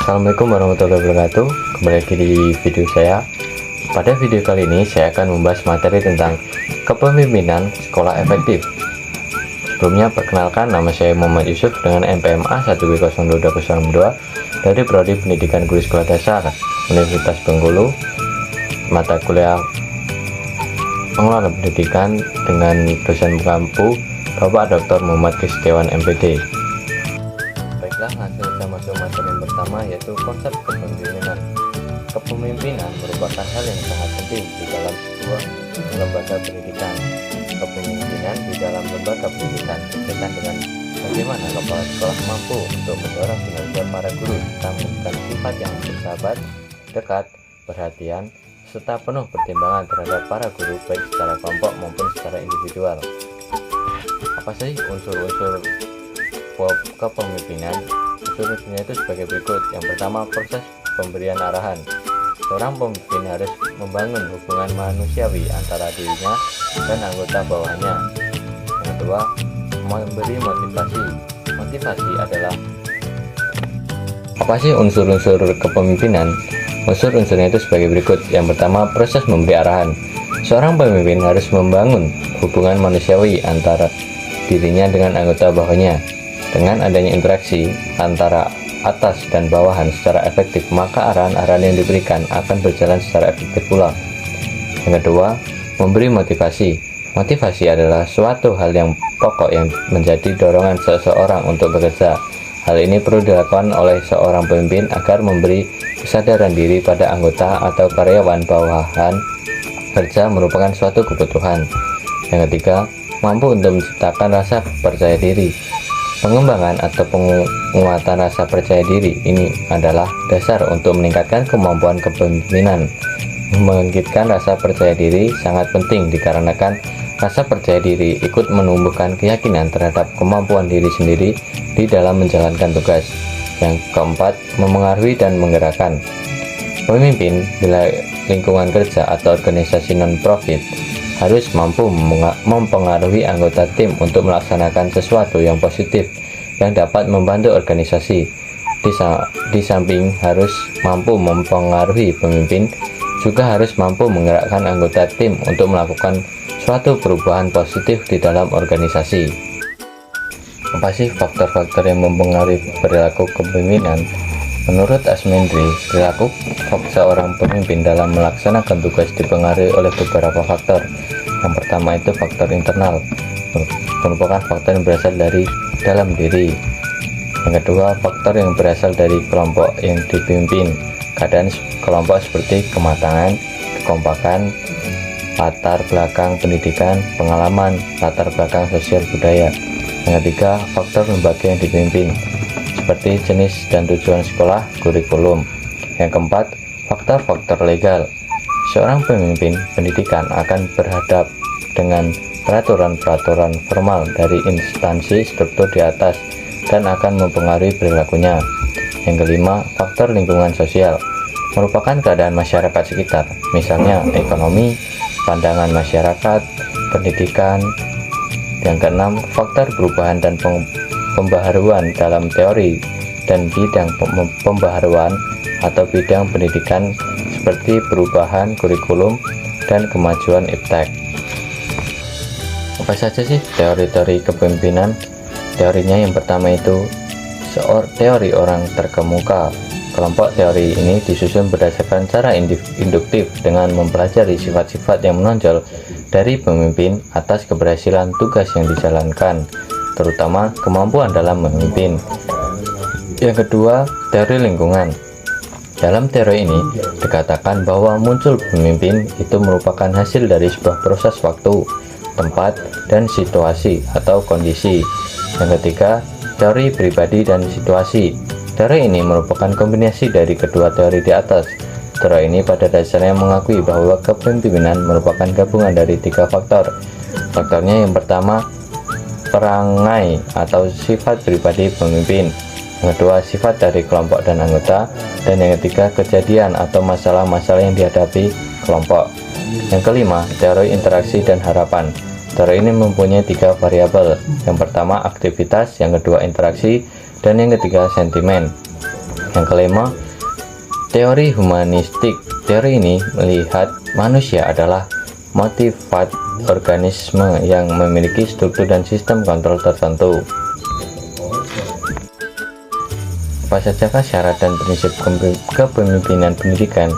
Assalamualaikum warahmatullahi wabarakatuh. Kembali lagi di video saya. Pada video kali ini saya akan membahas materi tentang kepemimpinan sekolah efektif. Sebelumnya perkenalkan, nama saya Muhammad Yusuf dengan NPM A1B022062 dari Prodi Pendidikan Guru Sekolah Dasar Universitas Bengkulu, mata kuliah Pengelolaan Pendidikan dengan dosen pengampu Bapak Dr. Muhammad Kristiawan MPD. Baiklah, langsung kita masuk materi yang pertama, yaitu konsep kepemimpinan. Kepemimpinan merupakan hal yang sangat penting di dalam sebuah lembaga pendidikan. Kepemimpinan di dalam lembaga pendidikan berkaitan dengan bagaimana kepala sekolah mampu untuk mendorong kinerja para guru serta memberikan sifat yang bersahabat, dekat, perhatian, serta penuh pertimbangan terhadap para guru baik secara kelompok maupun secara individual. Apa sih unsur-unsur kepemimpinan? Unsur-unsurnya itu sebagai berikut. Yang pertama, proses pemberian arahan. Seorang pemimpin harus membangun hubungan manusiawi antara dirinya dan anggota bawahannya. Yang kedua, memberi motivasi. Motivasi adalah apa sih unsur-unsur kepemimpinan? Unsur-unsurnya itu sebagai berikut. Yang pertama, proses memberi arahan. Seorang pemimpin harus membangun hubungan manusiawi antara dirinya dengan anggota bawahannya. Dengan adanya interaksi antara atas dan bawahan secara efektif, maka arahan-arahan yang diberikan akan berjalan secara efektif pula. Yang kedua, memberi motivasi. Motivasi adalah suatu hal yang pokok yang menjadi dorongan seseorang untuk bekerja. Hal ini perlu dilakukan oleh seorang pemimpin agar memberi kesadaran diri pada anggota atau karyawan bawahan kerja merupakan suatu kebutuhan. Yang ketiga, mampu untuk menciptakan rasa percaya diri. Pengembangan atau penguatan rasa percaya diri ini adalah dasar untuk meningkatkan kemampuan kepemimpinan. Membangkitkan rasa percaya diri sangat penting dikarenakan rasa percaya diri ikut menumbuhkan keyakinan terhadap kemampuan diri sendiri di dalam menjalankan tugas. Yang keempat, memengaruhi dan menggerakkan. Pemimpin di lingkungan kerja atau organisasi non-profit harus mampu mempengaruhi anggota tim untuk melaksanakan sesuatu yang positif yang dapat membantu organisasi. Di samping harus mampu mempengaruhi pemimpin, juga harus mampu menggerakkan anggota tim untuk melakukan suatu perubahan positif di dalam organisasi. Apa sih faktor-faktor yang mempengaruhi perilaku kepemimpinan? Menurut Asmendri, perilaku seorang pemimpin dalam melaksanakan tugas dipengaruhi oleh beberapa faktor. Yang pertama itu faktor internal, merupakan faktor yang berasal dari dalam diri. Yang kedua, faktor yang berasal dari kelompok yang dipimpin. Keadaan kelompok seperti kematangan, kekompakan, latar belakang pendidikan, pengalaman, latar belakang sosial budaya. Yang ketiga, faktor lembaga yang dipimpin, seperti jenis dan tujuan sekolah, kurikulum. Yang keempat, faktor-faktor legal. Seorang pemimpin pendidikan akan berhadap dengan peraturan-peraturan formal dari instansi struktur di atas dan akan mempengaruhi perilakunya. Yang kelima, faktor lingkungan sosial, merupakan keadaan masyarakat sekitar, misalnya ekonomi, pandangan masyarakat, pendidikan. Yang keenam, faktor perubahan dan pembaharuan dalam teori dan bidang pembaharuan atau bidang pendidikan seperti perubahan kurikulum dan kemajuan iptek. Apa saja sih teori-teori kepemimpinan? Teorinya yang pertama itu teori orang terkemuka. Kelompok teori ini disusun berdasarkan cara induktif dengan mempelajari sifat-sifat yang menonjol dari pemimpin atas keberhasilan tugas yang dijalankan, terutama kemampuan dalam memimpin. Yang kedua, teori lingkungan. Dalam teori ini dikatakan bahwa muncul pemimpin itu merupakan hasil dari sebuah proses waktu, tempat, dan situasi atau kondisi. Yang ketiga, teori pribadi dan situasi. Teori ini merupakan kombinasi dari kedua teori di atas. Teori ini pada dasarnya mengakui bahwa kepemimpinan merupakan gabungan dari tiga faktor. Faktornya yang pertama, perangai atau sifat pribadi pemimpin. Yang kedua, sifat dari kelompok dan anggota. Dan yang ketiga, kejadian atau masalah-masalah yang dihadapi kelompok. Yang kelima, teori interaksi dan harapan. Teori ini mempunyai tiga variabel. Yang pertama, aktivitas. Yang kedua, interaksi. Dan yang ketiga, sentimen. Yang kelima, teori humanistik. Teori ini melihat manusia adalah motivat organisme yang memiliki struktur dan sistem kontrol tertentu. Apa sajakah syarat dan prinsip kepemimpinan pendidikan?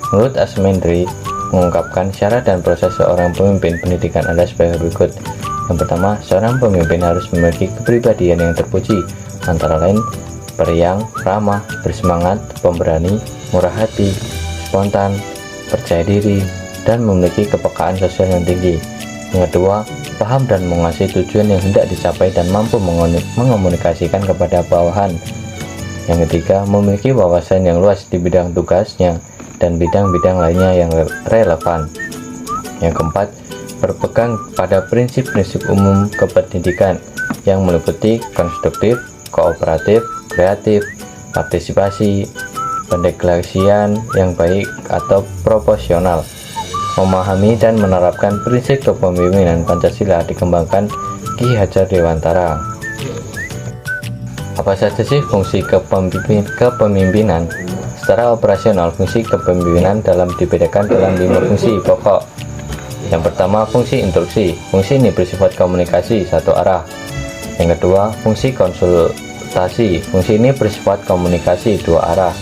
Menurut Asmendri, mengungkapkan syarat dan proses seorang pemimpin pendidikan ada sebagai berikut. Yang pertama, seorang pemimpin harus memiliki kepribadian yang terpuji, antara lain periang, ramah, bersemangat, pemberani, murah hati, spontan, percaya diri, dan memiliki kepekaan sosial yang tinggi. Yang kedua, paham dan menguasai tujuan yang hendak dicapai dan mampu mengomunikasikan kepada bawahan. Yang ketiga, memiliki wawasan yang luas di bidang tugasnya dan bidang-bidang lainnya yang relevan. Yang keempat, berpegang pada prinsip-prinsip umum kependidikan yang meliputi konstruktif, kooperatif, kreatif, partisipasi, pendelegasian yang baik atau proporsional. Memahami dan menerapkan prinsip kepemimpinan Pancasila dikembangkan Ki Hajar Dewantara. Apa saja sih fungsi kepemimpinan? Secara operasional, fungsi kepemimpinan dibedakan dalam 5 fungsi pokok. Yang pertama, fungsi instruksi. Fungsi ini bersifat komunikasi satu arah. Yang kedua, fungsi konsultasi. Fungsi ini bersifat komunikasi dua arah.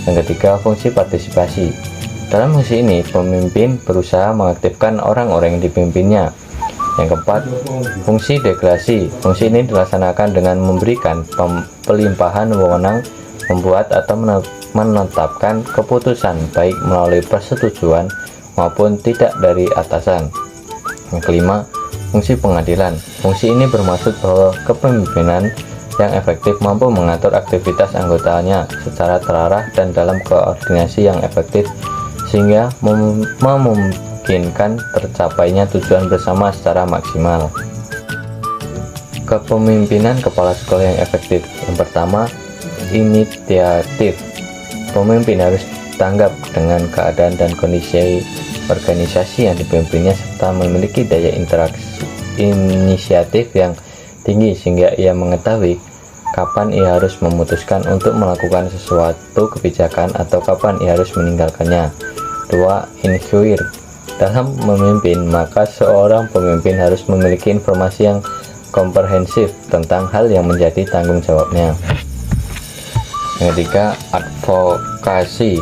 Yang ketiga, fungsi partisipasi. Dalam fungsi ini, pemimpin berusaha mengaktifkan orang-orang yang dipimpinnya. Yang keempat, fungsi delegasi. Fungsi ini dilaksanakan dengan memberikan pelimpahan wewenang membuat atau menetapkan keputusan baik melalui persetujuan maupun tidak dari atasan. Yang kelima, fungsi pengadilan. Fungsi ini bermaksud bahwa kepemimpinan yang efektif mampu mengatur aktivitas anggotanya secara terarah dan dalam koordinasi yang efektif sehingga memungkinkan tercapainya tujuan bersama secara maksimal. Kepemimpinan kepala sekolah yang efektif. Yang pertama, inisiatif. Pemimpin harus tanggap dengan keadaan dan kondisi organisasi yang dipimpinnya serta memiliki daya interaksi inisiatif yang tinggi sehingga ia mengetahui kapan ia harus memutuskan untuk melakukan sesuatu kebijakan atau kapan ia harus meninggalkannya. 2. Inquire. Dalam memimpin, maka seorang pemimpin harus memiliki informasi yang komprehensif tentang hal yang menjadi tanggung jawabnya. Yang ketiga, advokasi.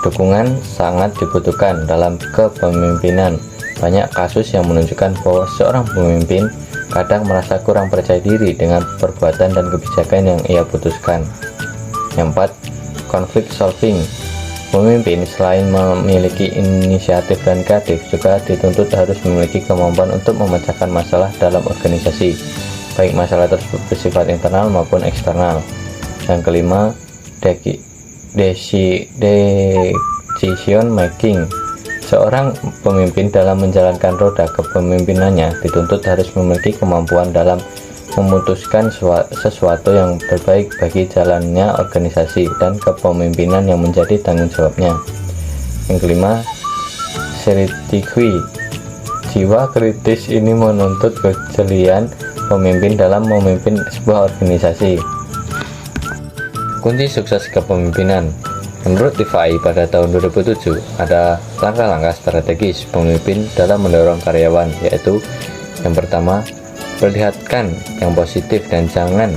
Dukungan sangat dibutuhkan dalam kepemimpinan. Banyak kasus yang menunjukkan bahwa seorang pemimpin kadang merasa kurang percaya diri dengan perbuatan dan kebijakan yang ia putuskan. Yang keempat, conflict solving. Pemimpin selain memiliki inisiatif dan kreatif juga dituntut harus memiliki kemampuan untuk memecahkan masalah dalam organisasi, baik masalah tersebut bersifat internal maupun eksternal. Yang kelima, decision making. Seorang pemimpin dalam menjalankan roda kepemimpinannya dituntut harus memiliki kemampuan dalam memutuskan sesuatu yang terbaik bagi jalannya organisasi dan kepemimpinan yang menjadi tanggung jawabnya. Yang kelima, strategy. Jiwa kritis ini menuntut kejelian pemimpin dalam memimpin sebuah organisasi. Kunci sukses kepemimpinan. Menurut TIFAI pada tahun 2007, ada langkah-langkah strategis pemimpin dalam mendorong karyawan, yaitu yang pertama, perlihatkan yang positif dan jangan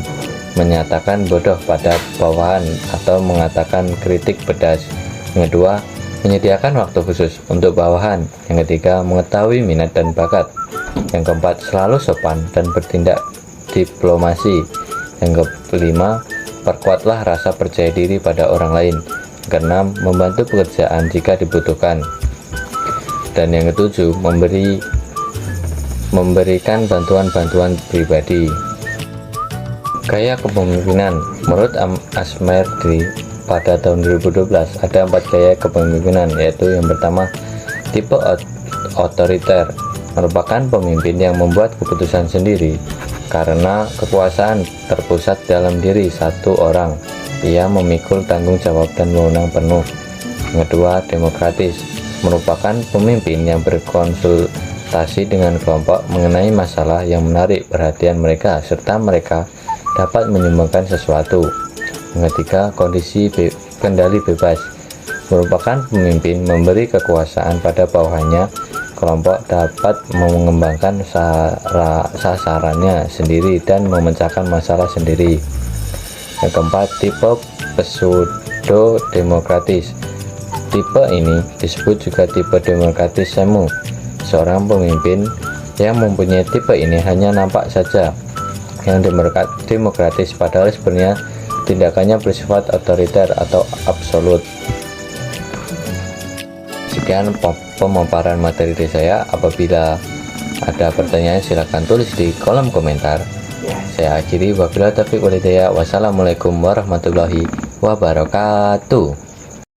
menyatakan bodoh pada bawahan atau mengatakan kritik pedas. Yang kedua, menyediakan waktu khusus untuk bawahan. Yang ketiga, mengetahui minat dan bakat. Yang keempat, selalu sopan dan bertindak diplomasi. Yang kelima, perkuatlah rasa percaya diri pada orang lain. Yang keenam, membantu pekerjaan jika dibutuhkan. Dan yang ketujuh, memberikan bantuan-bantuan pribadi. Gaya kepemimpinan. Menurut Asmendri pada tahun 2012 ada 4 gaya kepemimpinan, yaitu yang pertama, tipe otoriter, merupakan pemimpin yang membuat keputusan sendiri karena kekuasaan terpusat dalam diri satu orang. Ia memikul tanggung jawab dan wewenang penuh. Yang kedua, demokratis, merupakan pemimpin yang berkonsultasi dengan kelompok mengenai masalah yang menarik perhatian mereka serta mereka dapat menyumbangkan sesuatu. Yang ketiga, kendali bebas merupakan pemimpin memberi kekuasaan pada bawahannya. Kelompok dapat mengembangkan sasarannya sendiri dan memecahkan masalah sendiri. Yang keempat, tipe pseudo-demokratis. Tipe ini disebut juga tipe demokratis semu. Seorang pemimpin yang mempunyai tipe ini hanya nampak saja yang demokratis, padahal sebenarnya tindakannya bersifat otoriter atau absolut. Sekian pemaparan materi dari saya. Apabila ada pertanyaan silahkan tulis di kolom komentar. Saya akhiri, wabillahi taufiq wal hidayah. Wassalamualaikum warahmatullahi wabarakatuh.